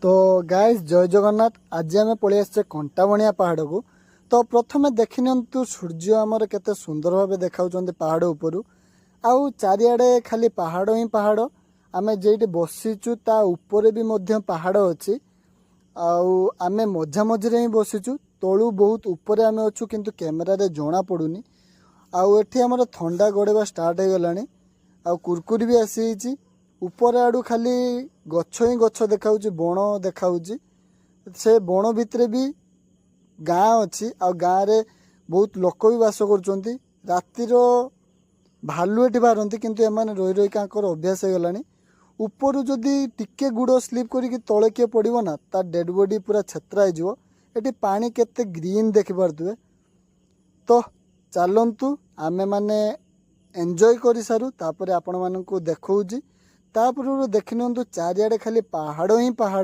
तो गाइस जय जगन्नाथ। आज आम पलि आसचे कंटाबणिया पहाड़ को। तो प्रथमे देखि नियंतु सूर्य आमर केते सुंदर भाव देखा पहाड़ उपरू। आउ चारिआडे खाली पहाड़ ही पहाड़। आम जेठी बसीचु ता ऊपर भी मध्य पहाड़ अच्छी। आमे मझा मझिरे ही बसीचु। तलू बहुत ऊपर आम अच्छु किंतु कैमेरा रे जना पड़ुनी। आउ एठी हमर थंडा गड़ेबा स्टार्ट हो गलानी। आउ कुरकुरी भी आसी ऊपर आड़ू खाली गछ ही गछ देखा बण देखा से बण भितर भी गाँ अच्छी। आ गाँव रे बहुत लोक भी बास कर रातिर भालू एटी बाहरती किंतु एमाने रही रही अभ्यास हो गलानी। ऊपर जदि टिके गुड़ स्लीप करी तले किए पड़ो ना ता डेड बॉडी पूरा छेत्रा हो। एटी पानी केते ग्रीन देखि पारुथिबे। तो चलतु आमे माने एंजॉय कर सारू तापर आपण मानकु देखौजी। तापर देखि नियंतु चारिआडे खाली पहाड़ ही पहाड़।